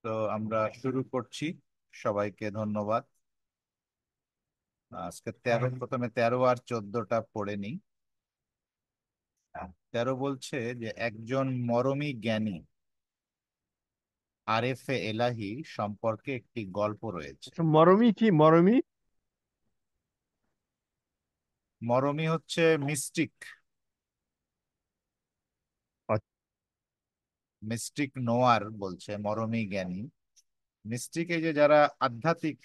তো আমরা শুরু করছি। সবাইকে ধন্যবাদ। আজকে প্রথমে 13 আর 14টা পড়ে নিই। 13 বলছে যে একজন মরমী জ্ঞানী আরেফে এলাহি সম্পর্কে একটি গল্প রয়েছে। আচ্ছা, মরমী কি মরমী? মরমী হচ্ছে মিস্টিক। মিস্টিক নোয়ার বলছে মরমী জ্ঞানী। মিস্টিক এই যে যারা আধ্যাত্মিক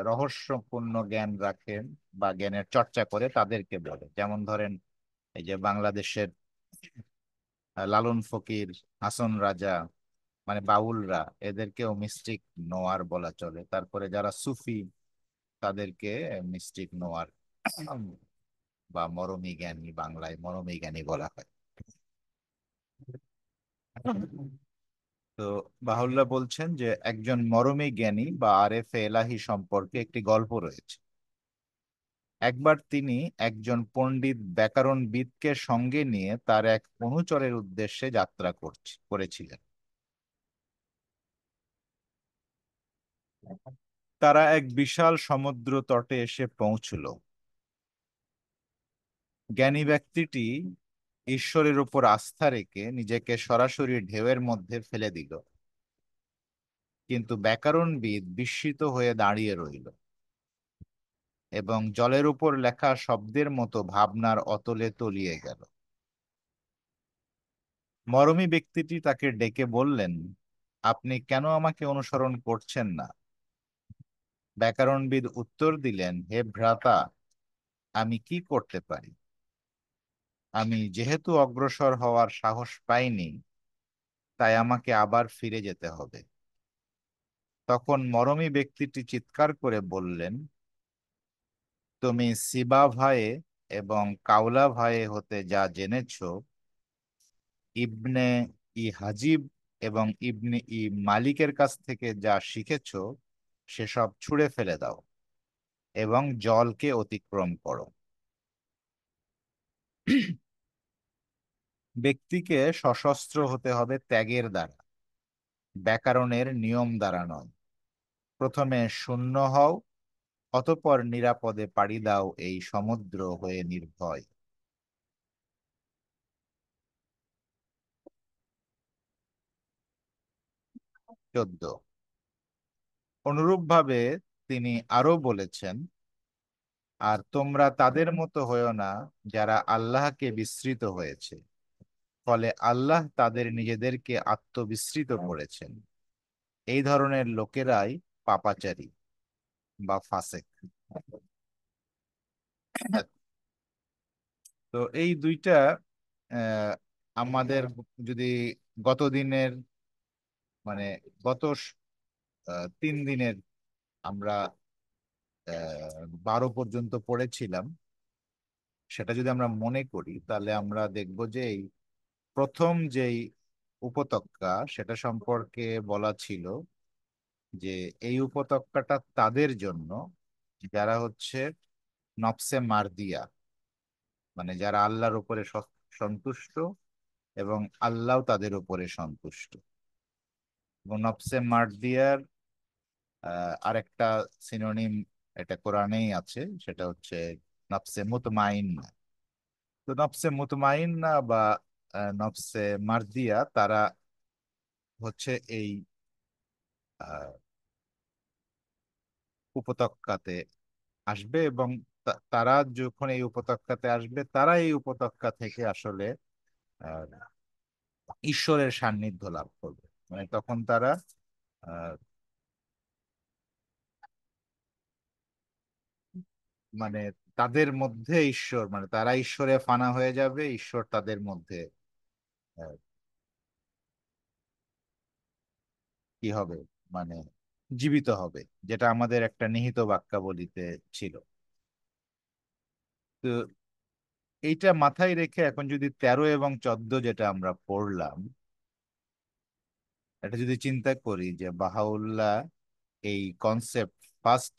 রহস্যপূর্ণ জ্ঞান রাখেন বা জ্ঞানের চর্চা করে তাদেরকে বলে। যেমন ধরেন এই যে বাংলাদেশের লালন ফকির, হাসন রাজা, মানে বাউলরা, এদেরকেও মিস্টিক নোয়ার বলা চলে। তারপরে যারা সুফি তাদেরকে মিস্টিক নোয়ার বা মরমী জ্ঞানী, বাংলায় মরমী জ্ঞানী বলা হয়। তো বাহুল্লাহ বলছেন যে একজন মরমী জ্ঞানী বা আরেফে এলাহি সম্পর্কে একটি গল্প রয়েছে। একবার তিনি একজন পণ্ডিত ব্যাকরণবিদকে সঙ্গে নিয়ে তার এক অনুচরের উদ্দেশ্যে যাত্রা করেছিলেন। তারা এক বিশাল সমুদ্র তটে এসে পৌঁছল। জ্ঞানী ব্যক্তিটি ঈশ্বরের উপর আস্থা রেখে নিজেকে সরাসরি ঢেউয়ের মধ্যে ফেলে দিল, কিন্তু ব্যাকরণবিদ বিস্মিত হয়ে দাঁড়িয়ে রইল এবং জলের উপর লেখা শব্দের মতো ভাবনার অতলে তলিয়ে গেল। মরমী ব্যক্তিটি তাকে ডেকে বললেন, আপনি কেন আমাকে অনুসরণ করছেন না? ব্যাকরণবিদ উত্তর দিলেন, হে ভ্রাতা, আমি কি করতে পারি? আমি যেহেতু অগ্রসর হওয়ার সাহস পাইনি, তাই আমাকে আবার ফিরে যেতে হবে। তখন মরমী ব্যক্তিটি চিৎকার করে বললেন, তুমি সিবা ভাইয়ে এবং কাউলা ভাইয়ে হতে যা জেনেছো, ইবনে ই হাজিব এবং ইবনে ই মালিকের কাছ থেকে যা শিখেছো, সেসব ছুঁড়ে ফেলে দাও এবং জলকে অতিক্রম করো। ব্যক্তিকে সশস্ত্র হতে হবে ত্যাগের দ্বারা, ব্যাকরণের নিয়ম দ্বারা নয়। প্রথমে শূন্য হও, অতঃপর নিরাপদে পাড়ি দাও এই সমুদ্র হয়ে নির্ভয়। 14। অনুরূপভাবে তিনি আরো বলেছেন, আর তোমরা তাদের মতো হয়েও না যারা আল্লাহকে বিস্মৃত হয়েছে, ফলে আল্লাহ তাদের নিজেদেরকে আত্মবিস্মৃত করেছেন। এই ধরনের লোকেরাই পাপাচারী বা ফাসেক। তো এই দুইটা আহ, আমাদের যদি গত দিনের, মানে গত 3 দিনের আমরা 12 পর্যন্ত পড়েছিলাম, সেটা যদি আমরা মনে করি তাহলে আমরা দেখব যে এই প্রথম যেই উপত্যকা সেটা সম্পর্কে বলা ছিল যে এই উপত্যকাটা তাদের জন্য যারা হচ্ছে নফসে মারদিয়া, মানে যারা আল্লাহর উপরে সন্তুষ্ট এবং আল্লাহ তাদের উপরে সন্তুষ্ট। এবং নফসে মারদিয়ার আরেকটা সিনোনিম এটা কোরআনেই আছে, সেটা হচ্ছে নফসে মুতমাইন্না। তো নফসে মুতমাইন্না বা নফসে মারদিয়া তারা হচ্ছে এই আহ, উপত্যকাতে আসবে, এবং তারা যখন এই উপত্যকাতে আসবে তারা এই উপত্যকা থেকে আসলে আহ, ঈশ্বরের সান্নিধ্য লাভ করবে। মানে তখন তারা আহ, মানে তাদের মধ্যে ঈশ্বর, মানে তারা ঈশ্বরে ফানা হয়ে যাবে, ঈশ্বর তাদের মধ্যে আহ, কি হবে, মানে জীবিত হবে, যেটা আমাদের একটা নিহিত বাক্যাবলীতে ছিল। তো এইটা মাথায় রেখে এখন যদি 13 এবং 14 যেটা আমরা পড়লাম, এটা যদি চিন্তা করি যে বাহাউল্লাহ এই কনসেপ্ট, ফার্স্ট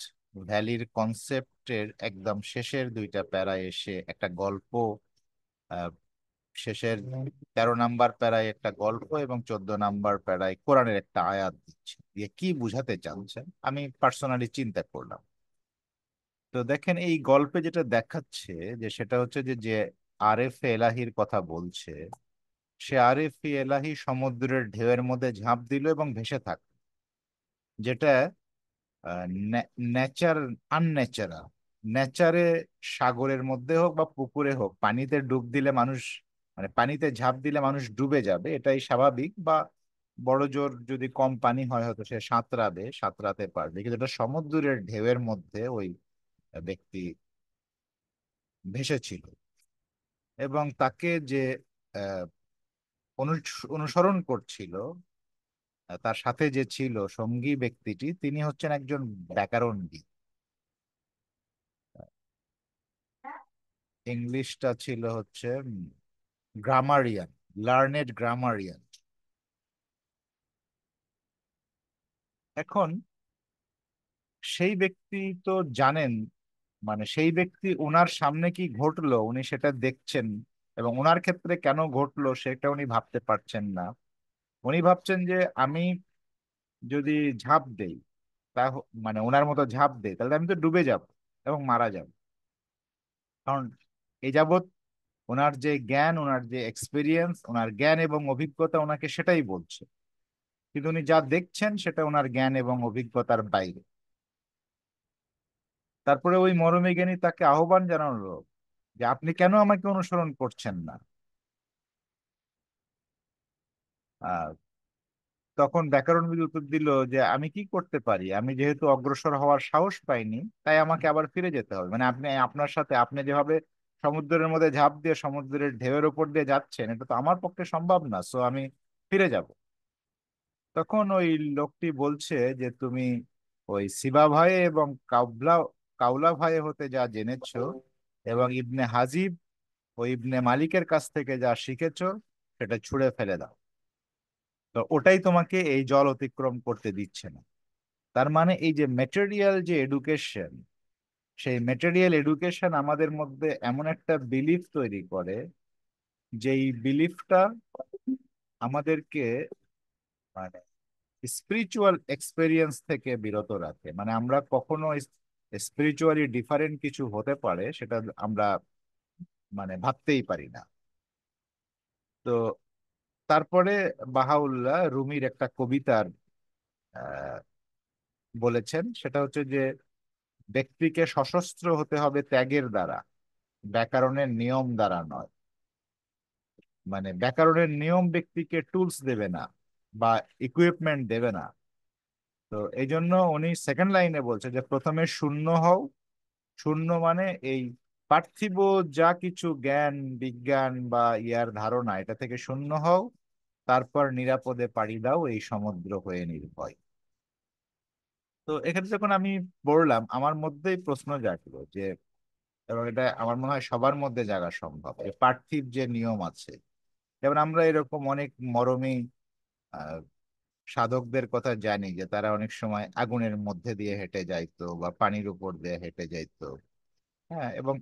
ভ্যালির কনসেপ্টের একদম শেষের 2টা প্যারা এসে একটা গল্প শেষের 13 নাম্বার প্যারায় একটা গল্প এবং 14 নাম্বার প্যারায় কোরআনের একটা আয়াত দিচ্ছে, দিয়ে কি বুঝাতে চাচ্ছেন আমি পার্সোনালি চিন্তা করলাম। তো দেখেন এই গল্পে যেটা দেখাচ্ছে যে সেটা হচ্ছে যে যে আরেফে এলাহির কথা বলছে, সে আরেফি এলাহি সমুদ্রের ঢেউয়ের মধ্যে ঝাঁপ দিল এবং ভেসে থাকলো, যেটা নেচার আনন্যাচারাল। নেচারে সাগরের মধ্যে হোক বা পুকুরে হোক, পানিতে ডুব দিলে মানুষ, মানে পানিতে ঝাঁপ দিলে মানুষ ডুবে যাবে, এটাই স্বাভাবিক। বা বড় জোর যদি কম পানি হয় হয়তো সে সাঁতরাবে, সাঁতরাতে পারবে, কিন্তু এটা সমুদ্রের ঢেউয়ের মধ্যে ওই ব্যক্তি ভেসেছিল। এবং তাকে যে আহ, অনুসরণ করছিল, তার সাথে যে ছিল সঙ্গী ব্যক্তিটি, তিনি হচ্ছেন একজন ব্যাকরণবিদ। ইংলিশটা ছিল হচ্ছে গ্রামারিয়ান, লার্নেড গ্রামারিয়ান। এখন সেই ব্যক্তি তো জানেন, মানে সেই ব্যক্তি ওনার সামনে কি ঘটলো উনি সেটা দেখছেন, এবং ওনার ক্ষেত্রে কেন ঘটলো সেটা উনি ভাবতে পারছেন না। উনি ভাবছেন যে আমি যদি ঝাঁপ দেই, তা মানে ওনার মতো ঝাঁপ দেই তাহলে আমি তো ডুবে যাব এবং মারা যাব। কারণ এই যাবৎ ওনার যে জ্ঞান, ওনার যে এক্সপিরিয়েন্স, ওনার জ্ঞান এবং অভিজ্ঞতা ওনাকে সেটাই বলছে, কিন্তু উনি যা দেখছেন সেটা ওনার জ্ঞান এবং অভিজ্ঞতার বাইরে। তারপরে ওই মরমী জ্ঞানী তাকে আহ্বান জানালো যে আপনি কেন আমাকে অনুসরণ করছেন না। আহ তখন ব্যাকরণবিদ উত্তর দিল যে আমি কি করতে পারি, আমি যেহেতু অগ্রসর হওয়ার সাহস পাইনি, তাই আমাকে আবার ফিরে যেতে হবে। মানে আপনি, আপনার সাথে আপনি যেভাবে সমুদ্রের মধ্যে ঝাঁপ দিয়ে সমুদ্রের ঢেউয়ের উপর দিয়ে যাচ্ছেন, এটা তো আমার পক্ষে সম্ভব না, সো আমি ফিরে যাব। তখন ওই লোকটি বলছে যে তুমি ওই সিবা ভাইয়ে এবং কাউলা ভাইয়ে হতে যা জেনেছো এবং ইবনে হাজিব ও ইবনে মালিকের কাছ থেকে যা শিখেছো সেটা ছুঁড়ে ফেলে দাও। তো ওটাই তোমাকে এই জল অতিক্রম করতে দিচ্ছে না। তার মানে এই যে ম্যাটেরিয়াল যে এডুকেশন, সেই ম্যাটেরিয়াল এডুকেশন আমাদের মধ্যে এমন একটা বিলিফ তৈরি করে, যেই বিলিফটা আমাদেরকে মানে স্পিরিচুয়াল এক্সপেরিয়েন্স থেকে বিরত রাখে। মানে আমরা কখনো স্পিরিচুয়ালি ডিফারেন্ট কিছু হতে পারে সেটা আমরা মানে ভাবতেই পারি না। তো তারপরে বাহাউল্লাহ রুমির একটা কবিতার আহ, বলেছেন, সেটা হচ্ছে যে ব্যক্তিকে সশস্ত্র হতে হবে ত্যাগের দ্বারা, ব্যাকরণের নিয়ম দ্বারা নয়। মানে ব্যাকরণের নিয়ম ব্যক্তিকে টুলস দেবে না বা ইকুইপমেন্ট দেবে না। তো এই জন্য উনি সেকেন্ড লাইনে বলছে যে প্রথমে শূন্য হও। শূন্য মানে এই পার্থিব যা কিছু জ্ঞান বিজ্ঞান বা ইয়ার ধারণা, এটা থেকে শূন্য হও, তারপর নিরাপদে পাড়ি দাও এই সমুদ্র হয়ে নির্ভয়। তো এখানে যখন আমি পড়লাম আমার মধ্যেই প্রশ্ন জাগলো যে, এবং এটা আমার মনে হয় সবার মধ্যে জাগা সম্ভব, যে পার্থিব যে নিয়ম আছে, যেমন আমরা এরকম অনেক মরমী আহ সাধকদের কথা জানি যে তারা অনেক সময় আগুনের মধ্যে দিয়ে হেঁটে যাইতো বা পানির উপর দিয়ে হেঁটে যাইতো। হ্যাঁ, এবং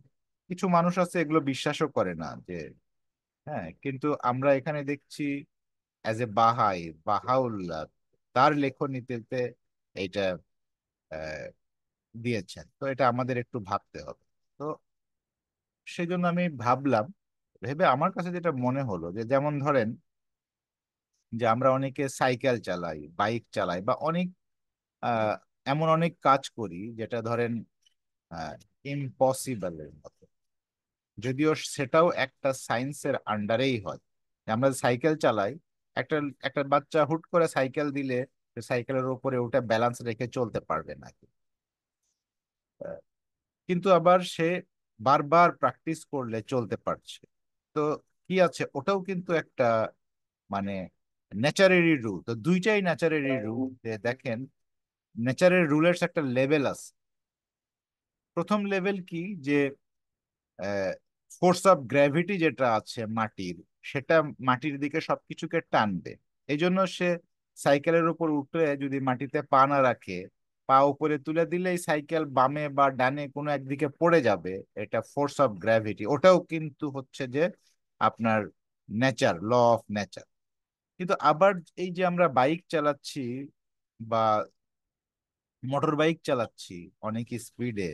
কিছু মানুষ আছে এগুলো বিশ্বাসও করে না যে, হ্যাঁ, কিন্তু আমরা এখানে দেখছি অ্যাজ এ বাহাই, বাহাউল্লাহ তার লেখনীতে এইটা আহ, দিয়েছেন। তো এটা আমাদের একটু ভাবতে হবে। তো সেই জন্য আমি ভাবলাম, ভেবে আমার কাছে যেটা মনে হলো যে যেমন ধরেন যে আমরা অনেকে সাইকেল চালাই, বাইক চালাই, বা অনেক আহ, এমন অনেক কাজ করি যেটা ধরেন ইম্পসিবলের মতো, যদিও সেটাও একটা সায়েন্সের আন্ডারেই হয়। যে আমরা সাইকেল চালাই, একটা একটা বাচ্চা হুট করে সাইকেল দিলে সে সাইকেলের উপরে উঠে ব্যালেন্স রেখে চলতে পারবে না। আহ, কিন্তু আবার সে বারবার প্র্যাকটিস করলে চলতে পারছে। তো কি আছে, ওটাও কিন্তু একটা মানে ন্যাচারেরই রুল। তো দুইটাই ন্যাচারেরই রুল। দেখেন, নেচারের রুলের একটা লেভেল আছে। প্রথম লেভেল কি, যে ফোর্স অফ গ্র্যাভিটি যেটা আছে মাটির, সেটা মাটির দিকে সবকিছুকে টানবে। এই জন্য সে সাইকেলের উপর উঠে যদি মাটিতে পা না রাখে, পা উপরে তুলে দিলেই সাইকেল বামে বা ডানে কোনো একদিকে পড়ে যাবে। এটা ফোর্স অফ গ্র্যাভিটি। ওটাও কিন্তু হচ্ছে যে আপনার নেচার, ল অফ নেচার। কিন্তু আবার এই যে আমরা বাইক চালাচ্ছি বা মোটর বাইক চালাচ্ছি অনেক স্পিডে,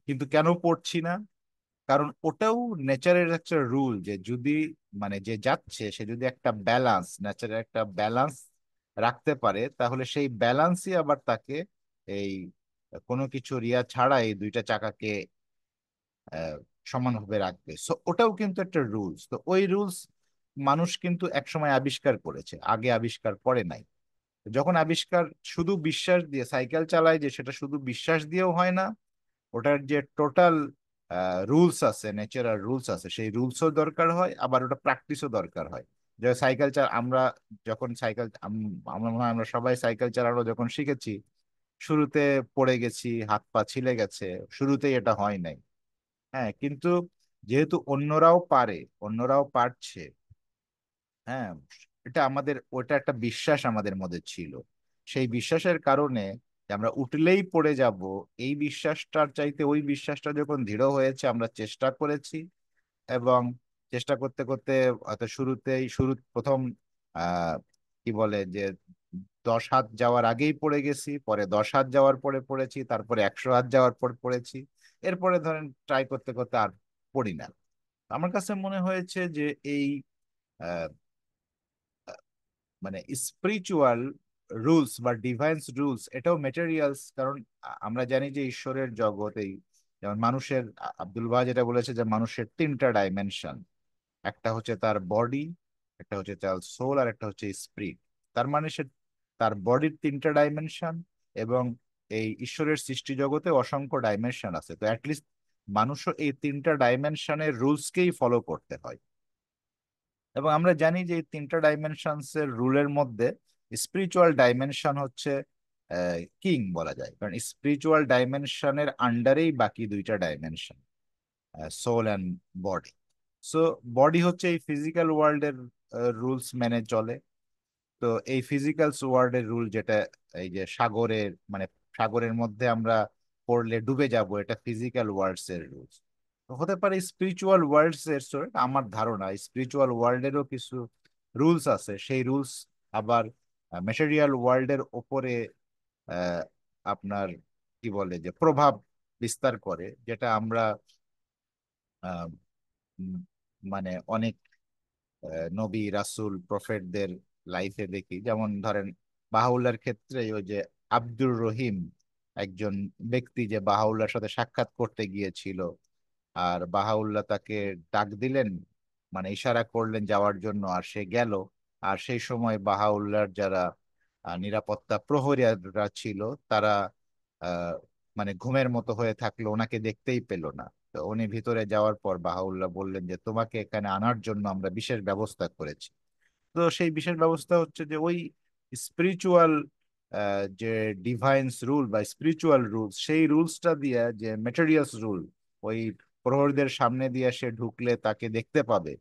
কিন্তু কেন পড়ছি না? কারণ ওটাও নেচারের একটা রুল, যে যদি মানে যে যাচ্ছে সে যদি একটা ব্যালান্স, নেচারের একটা ব্যালান্স রাখতে পারে, তাহলে সেই ব্যালান্সই আবার তাকে এই কোনো কিছু রিয়া ছাড়া এই দুইটা চাকাকে আহ, সমানভাবে রাখবে। সো ওটাও কিন্তু একটা রুলস। তো ওই রুলস মানুষ কিন্তু একসময় আবিষ্কার করেছে, আগে আবিষ্কার করে নাই। যখন আবিষ্কার, শুধু বিশ্বাস দিয়ে সাইকেল চালায় যে সেটা শুধু বিশ্বাস দিয়েও হয় না, ওটার যে টোটাল রুলস আছে, ন্যাচারাল রুলস আছে, সেই রুলসও দরকার হয়, আবার ওটা প্র্যাকটিসও দরকার হয়। যে সাইকেল আমরা যখন সাইকেল আমরা মনে হয় আমরা সবাই সাইকেল চালানো যখন শিখেছি, শুরুতে পড়ে গেছি, হাত পা ছিলে গেছে, শুরুতেই এটা হয় নাই। হ্যাঁ, কিন্তু যেহেতু অন্যরাও পারে, অন্যরাও পারছে, হ্যাঁ, এটা আমাদের, ওটা একটা বিশ্বাস আমাদের মধ্যে ছিল। সেই বিশ্বাসের কারণে যে আমরা উঠলেই পড়ে যাব, এই বিশ্বাসটার চাইতে ওই বিশ্বাসটা যখন দৃঢ় হয়েছে, আমরা চেষ্টা করেছি। এবং চেষ্টা করতে করতে হয়তো প্রথম আহ কি বলে যে 10 হাত যাওয়ার আগেই পড়ে গেছি, পরে 10 হাত যাওয়ার পরে পড়েছি, তারপরে 100 হাত যাওয়ার পর পড়েছি। এরপরে ধরেন ট্রাই করতে করতে আর পড়ি না। আমার কাছে মনে হয়েছে যে এই আহ, মানে স্পিরিচুয়াল রুলস বা ডিভাইন্স রুলস এটাও মেটেরিয়ালস। কারণ আমরা জানি যে ঈশ্বরের জগতেই, যেমন মানুষের, আব্দুল বাহা যেটা বলেছে যে মানুষের 3টা ডাইমেনশন, একটা হচ্ছে তার বডি, একটা হচ্ছে তার সোল, আর একটা হচ্ছে স্পিরিট। তার মানে সে, তার বডির 3টা ডাইমেনশন, এবং এই ঈশ্বরের সৃষ্টি জগতে অসংখ্য ডাইমেনশন আছে। তো অ্যাটলিস্ট মানুষও এই 3টা ডাইমেনশনের রুলসকেই ফলো করতে হয়। এবং আমরা জানি যে এই 3টা ডাইমেনশনস এর রুলের মধ্যে স্পিরিচুয়াল ডাইমেনশন হচ্ছে কিং বলা যায়, কারণ স্পিরিচুয়াল ডাইমেনশনের আন্ডারেই বাকি 2টা dimension, soul and body. So body হচ্ছে এই ফিজিক্যাল ওয়ার্ল্ডের রুলস মেনে চলে। তো এই ফিজিক্যাল ওয়ার্ল্ডের রুল যেটা, এই যে সাগরের মানে সাগরের মধ্যে আমরা পড়লে ডুবে যাব, এটা ফিজিক্যাল ওয়ার্ল্ডস এর রুলস। হতে পারে স্পিরিচুয়াল ওয়ার্ল্ডস এর, sorry, আমার ধারণা স্পিরিচুয়াল ওয়ার্ল্ডেরও কিছু রুলস আছে, সেই রুলস আবার ম্যাটেরিয়াল ওয়ার্ল্ডের ওপরে আহ, আপনার কি বলে যে প্রভাব বিস্তার করে, যেটা আমরা আহ, উম, মানে অনেক নবী রাসূল প্রফেটদের লাইফে দেখি। যেমন ধরেন বাহাউল্লার ক্ষেত্রে ওই যে আব্দুর রহিম, একজন ব্যক্তি যে বাহাউল্লার সাথে সাক্ষাৎ করতে গিয়েছিল, আর বাহাউল্লাহ তাকে ডাক দিলেন, মানে ইশারা করলেন যাওয়ার জন্য, আর সে গেল। আর সেই সময় বাহাউল্লাহর যারা নিরাপত্তা প্রহরীরা ছিল, তারা আহ, মানে ঘুমের মতো হয়ে থাকলো, ওনাকে দেখতেই পেল না। তো উনি ভিতরে যাওয়ার পর বাহাউল্লাহ বললেন যে তোমাকে এখানে আনার জন্য আমরা বিশেষ ব্যবস্থা করেছি। তো সেই বিশেষ ব্যবস্থা হচ্ছে যে ওই স্পিরিচুয়াল যে ডিভাইন্স রুল বা স্পিরিচুয়াল রুলস, সেই রুলসটা দিয়ে, যে মেটেরিয়ালস রুল, ওই প্রহরীদের সামনে দিয়ে সে ঢুকলে তাকে দেখতে পাবে,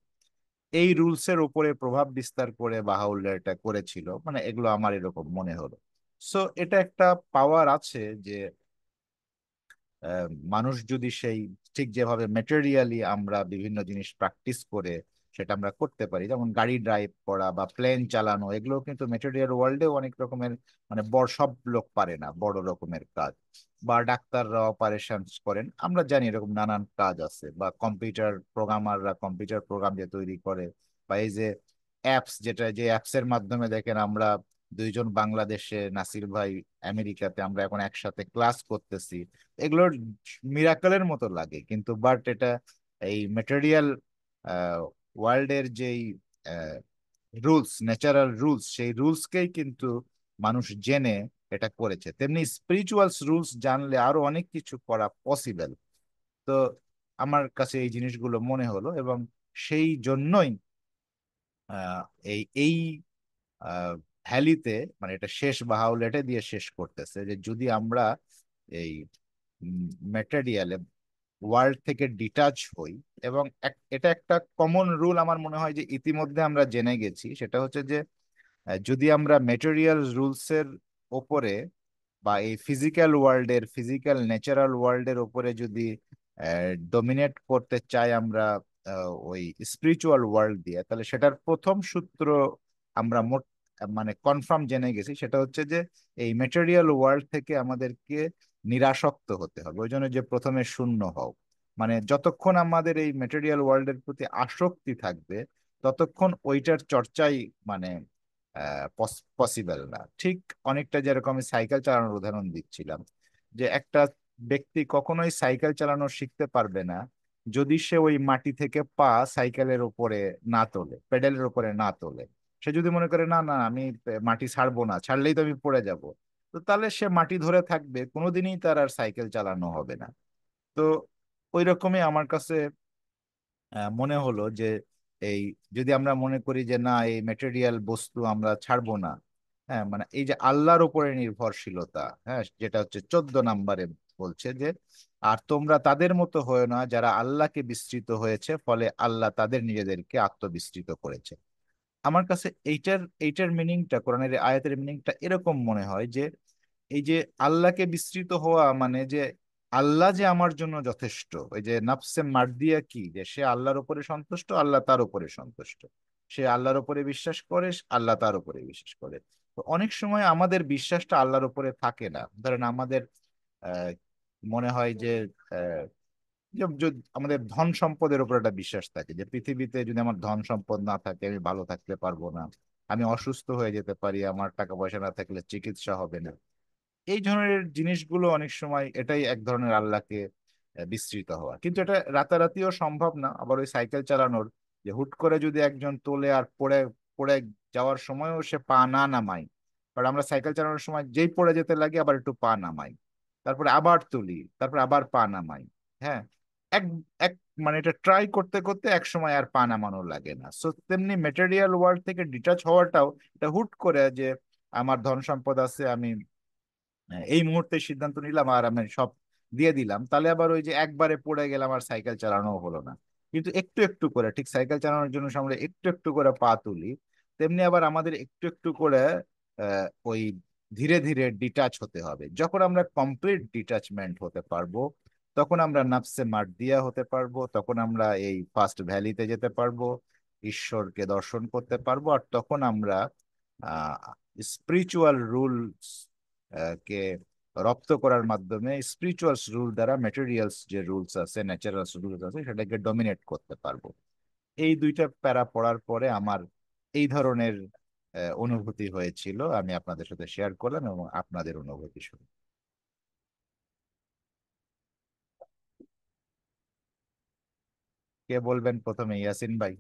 এই রুলসের উপরে প্রভাব বিস্তার করে বাহাউল্লাহ এটা করেছিল। মানে এগুলো আমার এরকম মনে হলো। সো এটা একটা পাওয়ার আছে যে মানুষ যদি সেই ঠিক যেভাবে মেটেরিয়ালি আমরা বিভিন্ন জিনিস প্র্যাকটিস করে সেটা আমরা করতে পারি, যেমন গাড়ি ড্রাইভ করা বা প্লেন চালানো, এগুলো কিন্তু মেটেরিয়াল ওয়ার্ল্ডেও অনেক রকমের, মানে বড় সব লোক পারে না বড় রকমের কাজ। বা ডাক্তাররা অপারেশন করেন, আমরা জানি এরকম নানান কাজ আছে। বা কম্পিউটার প্রোগ্রামাররা কম্পিউটার প্রোগ্রাম যে তৈরি করে, বা এই যে অ্যাপস, যেটা যে অ্যাপস এর মাধ্যমে দেখেন আমরা দুইজন বাংলাদেশে, নাসির ভাই আমেরিকাতে, আমরা এখন একসাথে ক্লাস করতেছি, এগুলোর মিরাকলের মতো লাগে। কিন্তু বাট এটা এই ম্যাটেরিয়াল ওয়ার্ল্ডের যেই রুলস, ন্যাচারাল রুলস, সেই রুলসকেই কিন্তু মানুষ জেনে এটা করেছে। তেমনি স্পিরিচুয়াল রুলস জানলে আরো অনেক কিছু করা পসিবল। তো আমার কাছে এই জিনিসগুলো মনে হলো, এবং সেই জন্যই আহ, এই এই ভ্যালিতে, মানে এটা শেষ বাহাউল এটা দিয়ে শেষ করতেছে যে যদি আমরা এই ম্যাটেরিয়াল ওয়ার্ল্ড থেকে ডিটাচ হই, এবং এটা একটা কমন রুল আমার মনে হয় যে ইতিমধ্যে আমরা জেনে গেছি, সেটা হচ্ছে যে যদি আমরা মেটেরিয়াল রুলসের ওপরে বা এই ফিজিক্যাল ওয়ার্ল্ডের, ফিজিক্যাল ন্যাচারাল ওয়ার্ল্ডের ওপরে যদি ডমিনেট করতে চাই আমরা, ওই স্পিরিচুয়াল ওয়ার্ল্ড দিয়ে, তাহলে সেটার প্রথম সূত্র আমরা মোট মানে কনফার্ম জেনে গেছি, সেটা হচ্ছে যে এই ম্যাটেরিয়াল ওয়ার্ল্ড থেকে আমাদেরকে নিরাসক্ত হতে হবে। ওই জন্য যে প্রথমে শূন্য হও, মানে যতক্ষণ আমাদের এই ম্যাটেরিয়াল ওয়ার্ল্ডের প্রতি আসক্তি থাকবে ততক্ষণ ওইটার চর্চাই মানে পসিবল না। ঠিক অনেকটা যেরকম আমি সাইকেল চালানোর উদাহরণ দিচ্ছিলাম, যে একটা ব্যক্তি কখনোই সাইকেল চালানো শিখতে পারবে না যদি সে ওই মাটি থেকে পা সাইকেলের উপরে না তোলে, পেডেলের উপরে না তোলে। সে যদি মনে করে না না আমি মাটি ছাড়বো না, ছাড়লেই তো আমি পড়ে যাব, তো তাহলে সে মাটি ধরে থাকবে, কোনোদিনই তার আর সাইকেল চালানো হবে না। তো ওই রকমই আমার কাছে মনে হলো যে এই যদি আমরা মনে করি যে না এই ম্যাটেরিয়াল বস্তু আমরা ছাড়বো না, হ্যাঁ মানে এই যে আল্লাহর উপরে নির্ভরশীলতা, হ্যাঁ যেটা হচ্ছে 14 নম্বরে বলছে যে আর তোমরা তাদের মতো হয়ে না যারা আল্লাহকে বিস্মৃত হয়েছে, ফলে আল্লাহ তাদের নিজেদেরকে আত্মবিস্মৃত করেছে। আমার কাছে এইটার এইটার মিনিংটা, কোরআনের এই আয়াতের মিনিংটা এরকম মনে হয় যে এই যে আল্লাহকে বিস্মৃত হওয়া মানে যে আল্লাহ যে আমার জন্য যথেষ্ট, ওই যে নাফসে মার্দিয়া কি, যে সে আল্লাহর উপরে সন্তুষ্ট, আল্লাহ তার উপরে সন্তুষ্ট, সে আল্লাহর উপরে বিশ্বাস করে, আল্লাহ তার উপরে বিশ্বাস করে। তো অনেক সময় আমাদের বিশ্বাসটা আল্লাহর উপরে থাকে না। ধরেন আমাদের আহ, মনে হয় যে আমাদের ধন সম্পদের উপর একটা বিশ্বাস থাকে, যে পৃথিবীতে যদি আমার ধন সম্পদ না থাকে আমি ভালো থাকতে পারবো না, আমি অসুস্থ হয়ে যেতে পারি, আমার টাকা পয়সা না থাকলে চিকিৎসা হবে না। এই ধরনের জিনিসগুলো অনেক সময় এটাই এক ধরনের আল্লাহকে বিস্মৃত হওয়া। কিন্তু এটা রাতারাতিও সম্ভব না। আবার ওই সাইকেল চালানোর যে হুট করে যদি একজন তোলে আর পড়ে পড়ে যাওয়ার সময়ও সে পা না নামায়, কারণ আমরা সাইকেল চালানোর সময় যেই পড়ে যেতে লাগে আবার একটু পা নামাই, তারপরে আবার তুলি, তারপরে আবার পা নামাই। হ্যাঁ, এক এক মানে এটা ট্রাই করতে করতে এক সময় আর পা নামানো লাগে না। সো তেমনি মেটেরিয়াল ওয়ার্ল্ড থেকে ডিটাচ হওয়াটাও এটা হুট করে যে আমার ধন সম্পদ আছে, আমি এই মুহূর্তে সিদ্ধান্ত নিলাম আর আমি সব দিয়ে দিলাম, তাহলে আবার ওই যে একবারে পড়ে গেলাম আর সাইকেল চালানো হলো না। কিন্তু একটু একটু করে, ঠিক সাইকেল চালানোর জন্য আমরা একটু একটু করে পা তুলি, তেমনি আবার আমাদের একটু একটু করে ওই ধীরে ধীরে ডিটাচ হতে হবে। যখন আমরা কমপ্লিট ডিটাচমেন্ট হতে পারবো, তখন আমরা নাফসে মার্দিয়া হতে পারবো, তখন আমরা এই ফার্স্ট ভ্যালিতে যেতে পারবো, ঈশ্বরকে দর্শন করতে পারবো, আর তখন আমরা স্পিরিচুয়াল রুলস কে রপ্ত করার মাধ্যমে, স্পিরিচুয়ালস রুল দ্বারা ম্যাটেরিয়ালস যে রুলস আছে, ন্যাচারাল রুলস আছে, সেটাকে ডমিনেট করতে পারবো। এই দুইটা প্যারা পড়ার পরে আমার এই ধরনের অনুভূতি হয়েছিল, আমি আপনাদের সাথে শেয়ার করলাম এবং আপনাদের অনুভূতি শুনে। কে বলবেন প্রথমে, ইয়াসিন ভাই?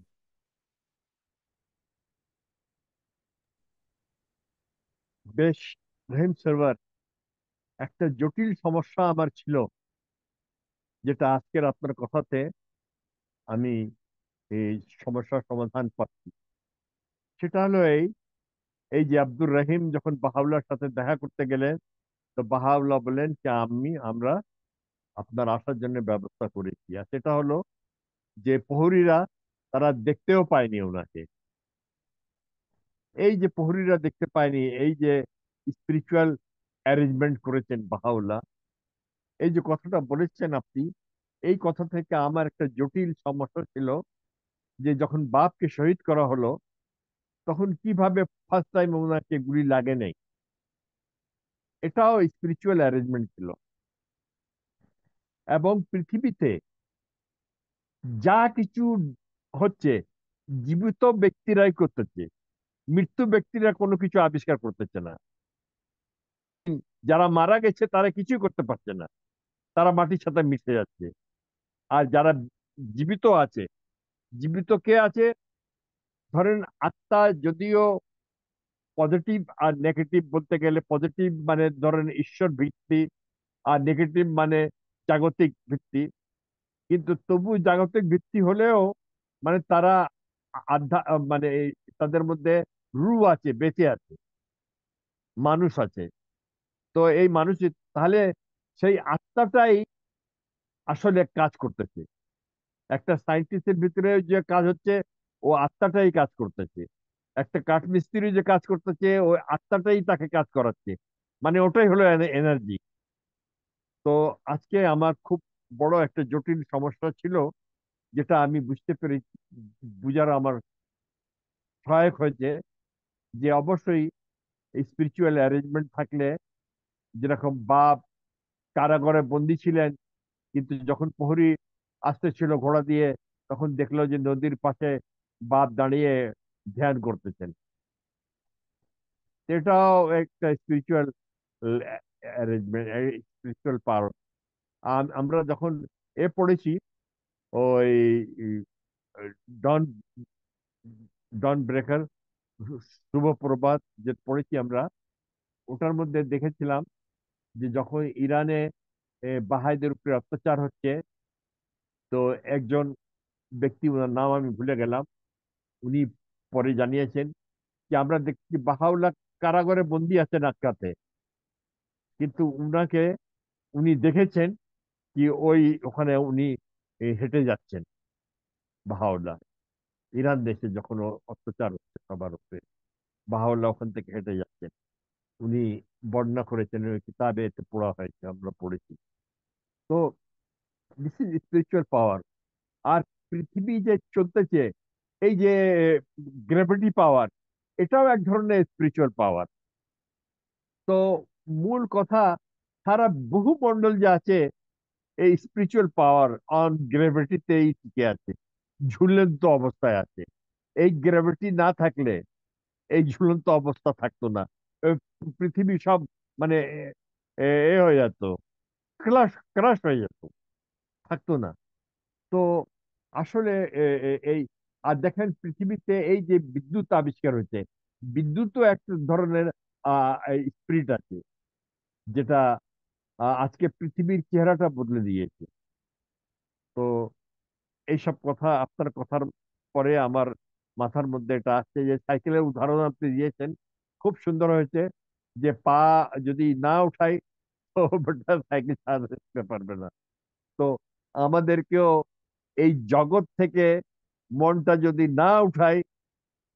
বেশ, রহিম সার্ভার, একটা জটিল সমস্যা আমার ছিল, যেটা আজকের আপনার কথাতে আমি এই সমস্যার সমাধান পাচ্ছি। সেটা হলো এই, এই যে আব্দুর রহিম যখন বাহাউল্লাহর সাথে দেখা করতে গেলেন, তো বাহাউল্লাহ বলেন যে আমরা আপনার আসার জন্য ব্যবস্থা করেছি। আর সেটা হলো যে প্রহরীরা তারা দেখতেও পায়নি ওনাকে। এই যে প্রহরীরা দেখতে পায়নি, এই যে স্পিরিচুয়াল অ্যারেঞ্জমেন্ট করেছেন বাহাউল্লাহ, এই যে কথাটা বলেছেন আপনি, এই কথা থেকে আমার একটা জটিল সমস্যা ছিল যে যখন বাপকে শহীদ করা হলো, তখন কিভাবে ফার্স্ট টাইম ওনাকে গুলি লাগে নাই। এটাও স্পিরিচুয়াল অ্যারেঞ্জমেন্ট ছিল। এবং পৃথিবীতে যা কিছু হচ্ছে, জীবিত ব্যক্তিরাই করতেছে, মৃত্যু ব্যক্তিরা কোনো কিছু আবিষ্কার করতেছে না। যারা মারা গেছে তারা কিছুই করতে পারছে না, তারা মাটির সাথে মিশে যাচ্ছে। আর যারা জীবিত আছে, জীবিত কে আছে? ধরেন আত্মা যদিও পজিটিভ আর নেগেটিভ, বলতে গেলে পজিটিভ মানে ধরেন ঈশ্বর ভিত্তি, আর নেগেটিভ মানে জাগতিক ভিত্তি, কিন্তু তবু জাগতিক ভিত্তি হলেও মানে তারা আধ্যা মানে তাদের মধ্যে রূহ আছে, বেঁচে আছে, মানুষ আছে। তো এই মানুষ, তাহলে সেই আত্মাটাই আসলে কাজ করতেছে। একটা সায়েন্টিস্টের ভিতরে যে কাজ হচ্ছে, ও আত্মাটাই কাজ করতেছে। একটা কাঠমিস্ত্রি যে কাজ করতেছে, ওই আত্মাটাই তাকে কাজ করাচ্ছে। মানে ওটাই হলো এনার্জি। তো আজকে আমার খুব বড় একটা জটিল সমস্যা ছিল যেটা আমি বুঝতে পেরে বুঝার আমার সহায়ক হয়েছে, যে অবশ্যই স্পিরিচুয়াল অ্যারেঞ্জমেন্ট থাকলে, যেরকম বাপ কারাগারে বন্দী ছিলেন, কিন্তু যখন প্রহরী আসতেছিল ঘোড়া দিয়ে, তখন দেখলো যে নদীর পাশে বাপ দাঁড়িয়ে ধ্যান করতেছেন। এটাও একটা স্পিরিচুয়াল অ্যারেঞ্জমেন্ট, স্পিরিচুয়াল পাওয়ার। আমরা যখন পড়েছি, ওই ডন ডন ব্রেকার, শুভ প্রভাত যে পড়েছি আমরা, ওটার মধ্যে দেখেছিলাম যে যখন ইরানে বাহাইদের উপরে অত্যাচার হচ্ছে, তো একজন ব্যক্তি, ওনার নাম আমি ভুলে গেলাম, উনি পরে জানিয়েছেন যে আমরা দেখছি বাহাউল্লাহ কারাগারে বন্দি আছেন আটকাতে, কিন্তু উনি দেখেছেন কি ওই ওখানে উনি হেঁটে যাচ্ছেন। বাহাউল্লাহ ইরান দেশে যখন অত্যাচার হচ্ছে সবার উপরে, বাহাউল্লাহ ওখান থেকে হেঁটে যাচ্ছেন। উনি বর্ণনা করেছেন, ওই কিতাবে এতে পড়া হয়েছে, আমরা পড়েছি। তো দিস ইজ স্পিরিচুয়াল পাওয়ার। আর পৃথিবী যে চলতেছে, এই যে গ্র্যাভিটি পাওয়ার, এটাও এক ধরনের স্পিরিচুয়াল পাওয়ার। তো মূল কথা, সারা বহু মন্ডল যে আছে, এই স্পিরিচুয়াল পাওয়ার অন গ্র্যাভিটিতেই টিকে আছে, ঝুলন্ত অবস্থায় আছে। এই গ্র্যাভিটি না থাকলে এই ঝুলন্ত অবস্থা থাকতো না। এ, পৃথিবী সব মানে হয়ে যেত, ক্রাশ ক্রাশ হয়ে যেত, থাকতো না। তো আসলে এই, আর দেখেন পৃথিবীতে এই যে বিদ্যুৎ আবিষ্কার হয়েছে, বিদ্যুৎও এক ধরনের স্পিরিট আছে, যেটা আজকে পৃথিবীর চেহারাটা বদলে দিয়েছে। তো এইসব কথা, আপনার কথার পরে আমার মাথার মধ্যে এটা আসছে, যে সাইকেলের উদাহরণ আপনি দিয়েছেন, খুব সুন্দর হয়েছে। যে পা যদি না উঠাই, তো বেটা সাইকেল চালাতে পারবে না। তো আমাদেরকেও এই জগৎ থেকে মনটা যদি না উঠাই,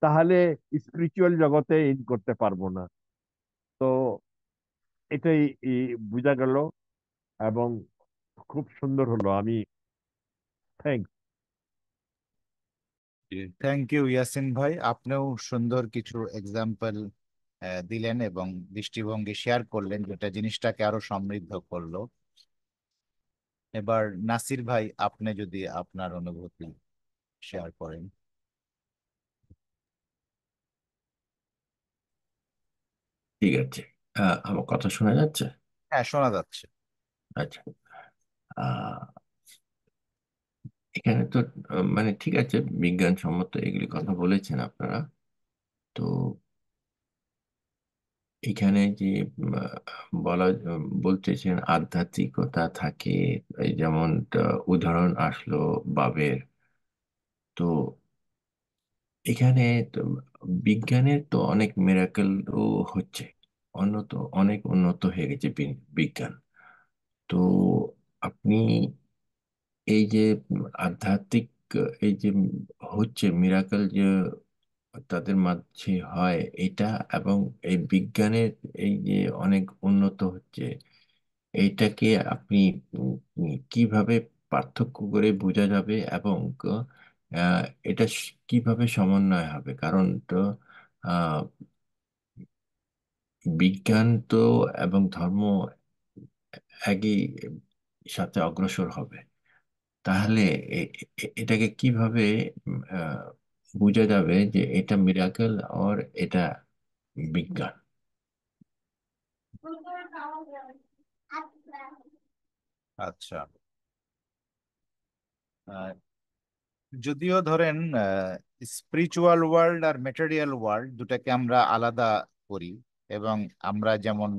তাহলে স্পিরিচুয়াল জগতে ইন করতে পারবো না। তো এটাই বোঝা গেল, এবং খুব সুন্দর হলো। আমি থ্যাংক। থ্যাংক ইউ ইয়াসিন ভাই, আপনিও সুন্দর কিছু এক্সাম্পল দিলেন এবং দৃষ্টিভঙ্গি শেয়ার করলেন, যেটা জিনিসটাকে আরো সমৃদ্ধ করলো। এবার নাসির ভাই, আপনি যদি আপনার অনুভূতি শেয়ার করেন। ঠিক আছে। আমার কথা শোনা যাচ্ছে? হ্যাঁ, শোনা যাচ্ছে। আচ্ছা। আহ, এখানে তো মানে ঠিক আছে, বিজ্ঞানসম্মত এগুলি কথা বলেছেন আপনারা। তো এখানে যে বলতেছেন আধ্যাত্মিকতা থাকে, এই যেমন উদাহরণ আসলো বাবের। তো এখানে তো বিজ্ঞানের তো অনেক মিরাকেলও হচ্ছে, উন্নত, অনেক উন্নত হয়ে গেছে বিজ্ঞান। তো আপনি এই যে আধ্যাত্মিক এই যে হচ্ছে মিরাকেল যে তাদের মাঝে হয় এটা, এবং এই বিজ্ঞানের এই যে অনেক উন্নত হচ্ছে, এইটাকে আপনি কিভাবে পার্থক্য করে বোঝা যাবে, এবং আহ, এটা কিভাবে সমন্বয় হবে? কারণ তো আহ, বিজ্ঞান তো এবং ধর্ম একই সাথে অগ্রসর হবে। তাহলে এটাকে কিভাবে বোঝা যাবে যে এটা মিরাকেল আর এটা বিজ্ঞান? আচ্ছা, যদিও ধরেন স্পিরিচুয়াল ওয়ার্ল্ড আর ম্যাটেরিয়াল ওয়ার্ল্ড দুটাকে আমরা আলাদা করি, এবং আমরা যেমন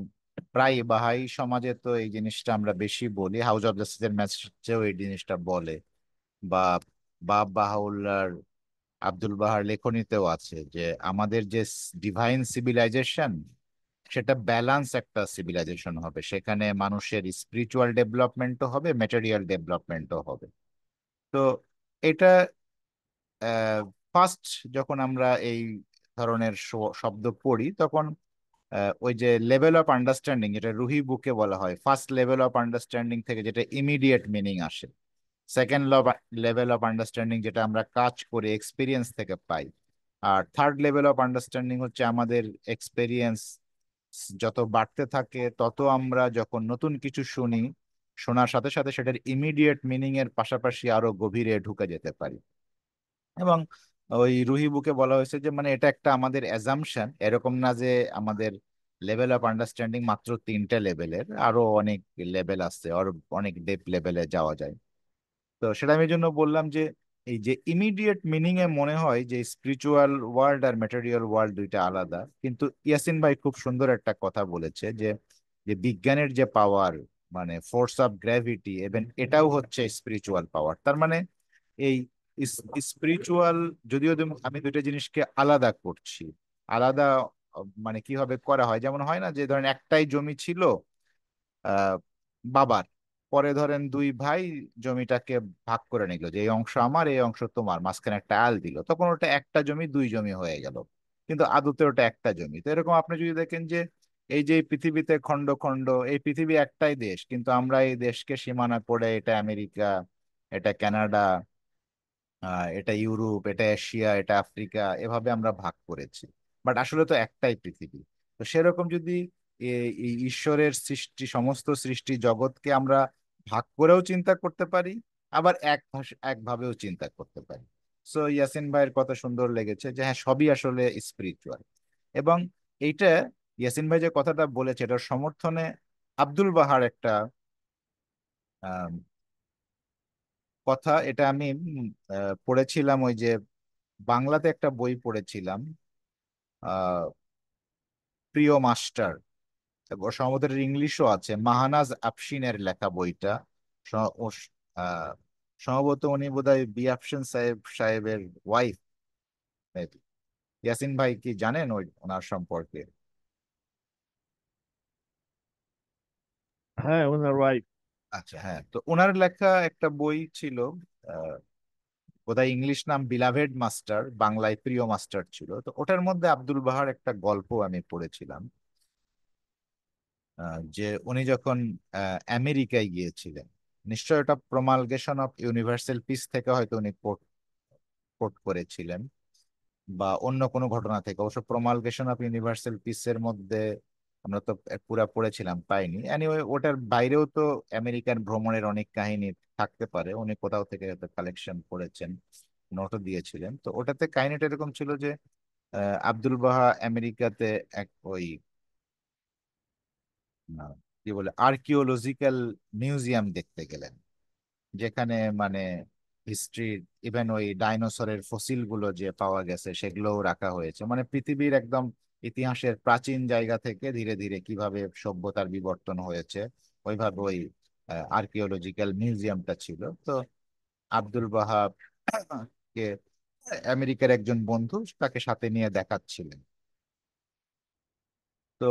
প্রায় বাহাই সমাজে তো এই জিনিসটা আমরা বেশি বলি, হাউস অফ জাস্টিসের মেসেজেও এই জিনিসটা বলে, বা বাব বাহাউল্লাহর আব্দুল বাহার লেখনীতেও আছে যে আমাদের যে ডিভাইন সিভিলাইজেশন, সেটা ব্যালান্স একটা সিভিলাইজেশন হবে, সেখানে মানুষের স্পিরিচুয়াল ডেভেলপমেন্টও হবে, ম্যাটেরিয়াল ডেভেলপমেন্টও হবে। তো এটা ফার্স্ট যখন আমরা এই ধরনের শব্দ পড়ি, তখন ওই যে লেভেল অফ আন্ডারস্ট্যান্ডিং, যেটা রুহি বুকে বলা হয়, ফার্স্ট লেভেল অফ আন্ডারস্ট্যান্ডিং থেকে যেটা ইমিডিয়েট মিনিং আসে, সেকেন্ড লেভেল অফ আন্ডারস্ট্যান্ডিং যেটা আমরা কাজ করে এক্সপিরিয়েন্স থেকে পাই। আর থার্ড লেভেল অফ আন্ডারস্ট্যান্ডিং হচ্ছে আমাদের এক্সপিরিয়েন্স যত বাড়তে থাকে তত আমরা যখন নতুন কিছু শুনি, শোনার সাথে সাথে সেটার ইমিডিয়েট মিনিং এর পাশাপাশি আরো গভীরে ঢুকে যেতে পারি। এবং ওই রুহি বুকে বলা হয়েছে যে মানে এটা একটা আমাদের অ্যাজাম্পশন, এরকম না যে আমাদের লেভেল অফ আন্ডারস্ট্যান্ডিং মাত্র তিনটা লেভেলের, আরো অনেক লেভেল আছে, আর অনেক ডেপ লেভেলে যাওয়া যায়। তো সেটা আমি এই জন্য বললাম যে এই যে ইমিডিয়েট মিনিং এ মনে হয় যে স্পিরিচুয়াল ওয়ার্ল্ড আর ম্যাটেরিয়াল ওয়ার্ল্ড দুইটা আলাদা, কিন্তু ইয়াসিন ভাই খুব সুন্দর একটা কথা বলেছে যে যে বিজ্ঞানের যে পাওয়ার, মানে ফোর্স অফ গ্র্যাভিটি, এবং এটাও হচ্ছে স্পিরিচুয়াল পাওয়ার। তার মানে এই স্পিরিচুয়াল, যদিও আমি দুইটা জিনিসকে আলাদা করছি, আলাদা মানে কিভাবে করা হয়, যেমন হয় না যে ধরেন একটাই জমি ছিল আহ বাবার, পরে ধরেন দুই ভাই জমিটাকে ভাগ করে নিল, যে এই অংশ আমার এই অংশ তোমার, মাঝখানে একটা আল দিল, তখন ওটা একটা জমি দুই জমি হয়ে গেল, কিন্তু আদতে ওটা একটা জমি। তো এরকম আপনি যদি দেখেন যে এই যে এই পৃথিবীতে খন্ড খন্ড, এই পৃথিবী একটাই দেশ, কিন্তু আমরা এই দেশকে সীমানা করে এটা আমেরিকা, এটা কানাডা, এটা ইউরোপ, এটা এশিয়া, এটা আফ্রিকা, এভাবে আমরা ভাগ করেছি, বাট আসলে তো একটাই পৃথিবী। তো সেরকম যদি এই ঈশ্বরের সৃষ্টি, সমস্ত সৃষ্টি জগৎকে আমরা ভাগ করেও চিন্তা করতে পারি, আবার একভাবেও চিন্তা করতে পারি। সো ইয়াসিন ভাইয়ের কথা সুন্দর লেগেছে যে হ্যাঁ, সবই আসলে স্পিরিচুয়াল। এবং এইটা ইয়াসিন ভাই যে কথাটা বলেছে এটার সমর্থনে আব্দুল বাহার একটা কথা, এটা আমি পড়েছিলাম ওই যে বাংলাতে একটা বই পড়েছিলাম, আহ প্রিয় মাস্টার, সম্ভবত এটার ইংলিশও আছে, মাহানাজ আফশিনের লেখা বইটা। স- ও স- আহ, সম্ভবত উনি বোধহয় বি আফশিন সাহেবের ওয়াইফ মেবি। ইয়াসিন ভাই কি জানেন ওই ওনার সম্পর্কে? হ্যাঁ, ওনার ওয়াইফ। আচ্ছা, হ্যাঁ, তো ওনার লেখা একটা বই ছিল, আহ, বোধহয় ইংলিশ নাম বিলাভেড মাস্টার, বাংলায় প্রিয় মাস্টার ছিল। তো ওটার মধ্যে আব্দুল বাহার একটা গল্প আমি পড়েছিলাম, যে উনি যখন আমেরিকায় গিয়েছিলেন, নিশ্চয় ওটা প্রমালগেশন অফ ইউনিভার্সাল পিস থেকে হয়তো উনি কোট কোট করেছিলেন, বা অন্য কোনো ঘটনা থেকে, অবশ্য প্রমালগেশন অফ ইউনিভার্সাল পিসের মধ্যে আমরা তো পুরা পড়েছিলাম পাইনি, এনিওয়ে ওটার বাইরেও তো আমেরিকান ভ্রমণের অনেক কাহিনী থাকতে পারে, উনি কোথাও থেকে কালেকশন করেছেন, নোটও দিয়েছিলেন। তো ওটাতে কাহিনীটা এরকম ছিল যে আব্দুল বাহা আমেরিকাতে এক ওই কি বলে আর্কিওলজিক্যাল মিউজিয়াম দেখতে গেলেন, যেখানে মানে হিস্ট্রি, ইভেন ওই ডাইনোসরের ফসিল গুলো যে পাওয়া গেছে সেগুলোও রাখা হয়েছে, মানে পৃথিবীর একদম ইতিহাসের প্রাচীন জায়গা থেকে ধীরে ধীরে কিভাবে সভ্যতার বিবর্তন হয়েছে, ওইভাবে ওই আর্কিওলজিক্যাল মিউজিয়ামটা ছিল। তো আব্দুল বাহাব কে আমেরিকার একজন বন্ধু তাকে সাথে নিয়ে দেখাচ্ছিলেন। তো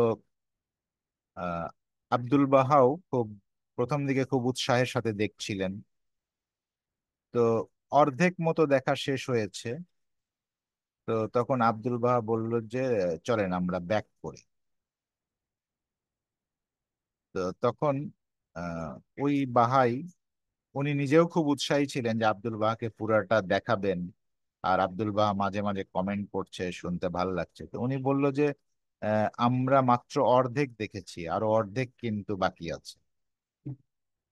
আহ আব্দুল বাহাও খুব প্রথম দিকে খুব উৎসাহের সাথে দেখছিলেন। তো অর্ধেক মতো দেখা শেষ হয়েছে, তো তখন আব্দুল বাহা বলল যে চলেন আমরা ব্যাক করি। তো তখন আহ, ওই বাহাই, উনি নিজেও খুব উৎসাহী ছিলেন যে আব্দুল বাহাকে পুরাটা দেখাবেন, আর আব্দুল বাহা মাঝে মাঝে কমেন্ট করছে, শুনতে ভালো লাগছে। তো উনি বলল যে আমরা মাত্র অর্ধেক দেখেছি, আরো অর্ধেক কিন্তু বাকি আছে।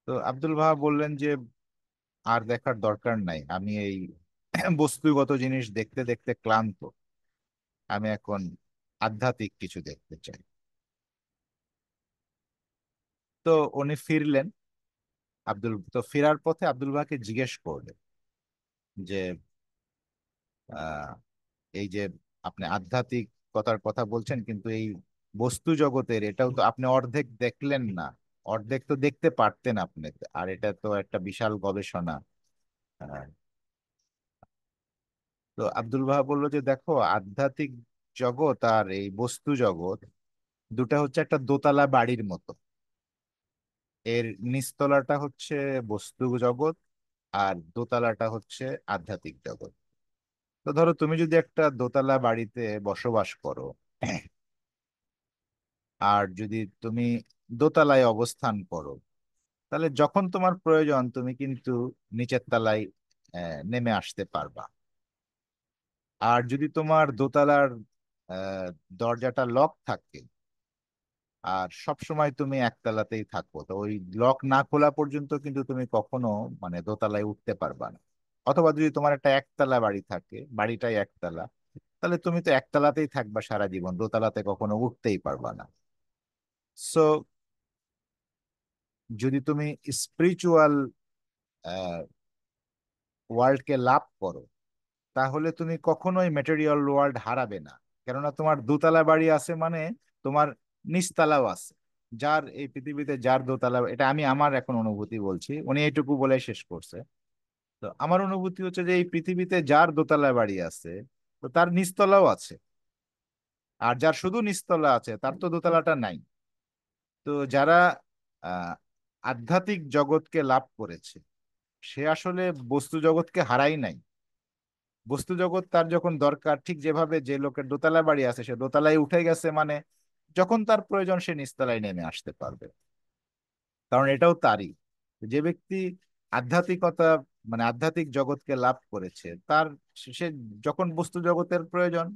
তো আব্দুল বাহা বললেন যে আর দেখার দরকার নাই, আমি এই বস্তুগত জিনিস দেখতে দেখতে ক্লান্ত, আমি এখন আধ্যাত্মিক কিছু দেখতে চাই। তো উনি ফিরলেন। ফেরার পথে আব্দুল বাহাকে জিজ্ঞেস করলেন যে আহ, এই যে আপনি আধ্যাত্মিকতার কথা বলছেন, কিন্তু এই বস্তু জগতের এটাও তো আপনি অর্ধেক দেখলেন না, অর্ধেক তো দেখতে পারতেন আপনি, আর এটা তো একটা বিশাল গবেষণা। আহ, তো আব্দুল বাহা বলল যে দেখো, আধ্যাত্মিক জগৎ আর এই বস্তু জগৎ দুটা হচ্ছে একটা দোতলা বাড়ির মতো, এর নিচতলাটা হচ্ছে বস্তু জগৎ, আর দোতলাটা হচ্ছে আধ্যাত্মিক জগৎ। তো ধরো তুমি যদি একটা দোতলা বাড়িতে বসবাস করো, আর যদি তুমি দোতলায় অবস্থান করো, তাহলে যখন তোমার প্রয়োজন তুমি কিন্তু নিচের তলায় নেমে আসতে পারবা। আর যদি তোমার দোতলার আহ, দরজাটা লক থাকে আর সব সময় তুমি একতলাতেই থাকো, তো ওই লক না খোলা পর্যন্ত কিন্তু তুমি কখনো মানে দোতলায় উঠতে পারবা না। অথবা যদি তোমার একটা একতলা বাড়ি থাকে, বাড়িটাই একতলা, তাহলে তুমি তো একতলাতেই থাকবা সারা জীবন, দোতলাতে কখনো উঠতেই পারবা না। সো যদি তুমি স্পিরিচুয়াল ওয়ার্ল্ডকে লাভ করো, তাহলে তুমি কখনোই ম্যাটেরিয়াল ওয়ার্ল্ড হারাবে না। কেননা তোমার দোতলা বাড়ি আছে মানে তোমার নিচতলাও আছে। যার এই পৃথিবীতে যার দোতলা, এটা আমি আমার এখন অনুভূতি বলছি, উনি এইটুকু বলে শেষ করছে। তো আমার অনুভূতি হচ্ছে যে এই পৃথিবীতে যার দোতলা বাড়ি আছে, তো তার নিচতলাও আছে। আর যার শুধু নিচতলা আছে তার তো দোতলাটা নাই। তো যারা আহ আধ্যাত্মিক জগৎকে লাভ করেছে, সে আসলে বস্তু জগৎকে হারাই নাই। বস্তু জগৎ তার যখন দরকার, ঠিক যেভাবে যে লোকের দোতলা বাড়ি আছে সে দোতলায় উঠে গেছে মানে যখন তার প্রয়োজন সে নিচতলায় নেমে আসতে পারবে, কারণ এটাও তারই। যে ব্যক্তি আধ্যাত্মিকতা মানে আধ্যাত্মিক জগৎকে লাভ করেছে, তার সে যখন বস্তু জগতের প্রয়োজন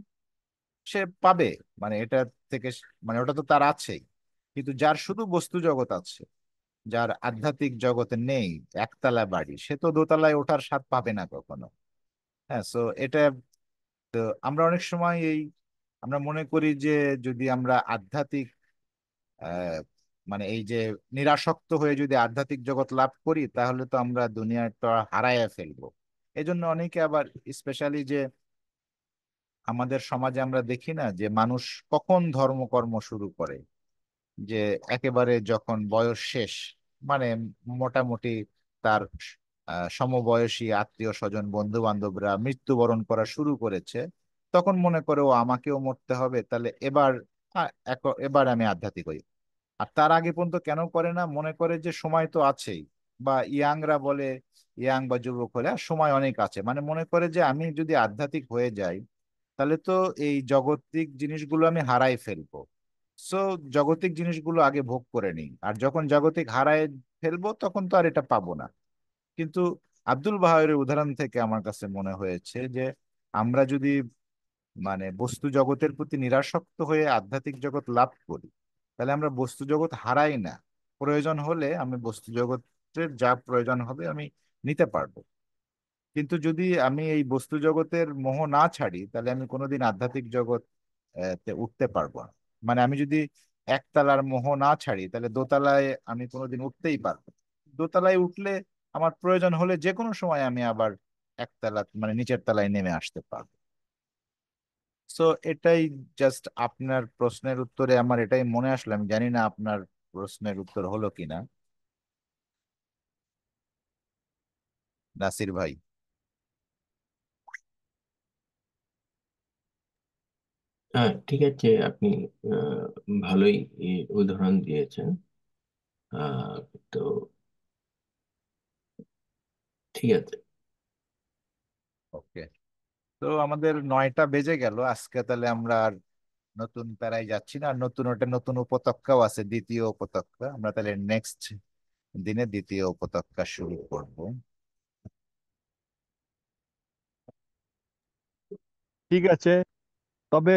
সে পাবে, মানে এটা থেকে মানে ওটা তো তার আছেই। কিন্তু যার শুধু বস্তু জগৎ আছে, যার আধ্যাত্মিক জগতে নেই একতলা বাড়ি, সে তো দোতলায় ওঠার স্বাদ পাবে না কখনো। হ্যাঁ, সো এটা, তো আমরা অনেক সময় আমরা মনে করি যে যদি আমরা আধ্যাত্মিক আহ, মানে এই যে নিরাসক্ত হয়ে যদি আধ্যাত্মিক জগৎ লাভ করি তাহলে তো আমরা দুনিয়াটা হারাইয়া ফেলবো। এই জন্য অনেকে আবার, স্পেশালি যে আমাদের সমাজে আমরা দেখি না যে মানুষ কখন ধর্মকর্ম শুরু করে, যে একেবারে যখন বয়স শেষ, মানে মোটামুটি তার সমবয়সী আত্মীয় স্বজন বন্ধু বান্ধবরা মৃত্যুবরণ করা শুরু করেছে, তখন মনে করে ও আমাকেও মরতে হবে, তাহলে এবার এবার আমি আধ্যাত্মিক হই। আর তার আগে পর্যন্ত কেন করে না, মনে করে যে সময় তো আছেই। বা ইয়াংরা বলে, ইয়াং বা যুবক হলে আর সময় অনেক আছে, মানে মনে করে যে আমি যদি আধ্যাত্মিক হয়ে যাই তাহলে তো এই জগতিক জিনিসগুলো আমি হারাই ফেলবো। সো জগতিক জিনিসগুলো আগে ভোগ করে নিই, আর যখন জগতিক হারায় ফেলবো তখন তো আর এটা পাবো না। কিন্তু আব্দুল বাহারের উদাহরণ থেকে আমার কাছে মনে হয়েছে যে আমরা যদি মানে বস্তু জগতের প্রতি নিরাসক্ত হয়ে আধ্যাত্মিক জগৎ লাভ করি, তাহলে আমরা বস্তু জগৎ হারাই না। প্রয়োজন হলে আমি বস্তু জগতের যা প্রয়োজন হবে আমি নিতে পারবো। কিন্তু যদি আমি এই বস্তু জগতের মোহ না ছাড়ি তাহলে আমি কোনোদিন আধ্যাত্মিক জগৎ তে উঠতে পারবো না। মানে আমি যদি একতলার মোহ না ছাড়ি তাহলে দোতলায় আমি কোনোদিন উঠতেই পারবো না। দোতলায় উঠলে আমার প্রয়োজন হলে যে কোনো সময় আমি আবার একতলা মানে নিচের তলায় নেমে আসতে পারবো। সো এটাই, জাস্ট আপনার প্রশ্নের উত্তরে আমার এটাই মনে আসলো। আমি জানি না আপনার প্রশ্নের উত্তর হলো কিনা, নাসির ভাই। হ্যাঁ, ঠিক আছে। আপনি ভালোই উদাহরণ দিয়েছেন। আহ, তো ঠিক আছে। ওকে, তো আমাদের 9টা বেজে গেল আজকে, তাহলে আমরা আর নতুন প্যারায় যাচ্ছি না। আর নতুন ওটা নতুন উপত্যকাও আছে, দ্বিতীয় উপত্যকা, আমরা তাহলে নেক্সট দিনে দ্বিতীয় উপত্যকা শুরু করব। ঠিক আছে, তবে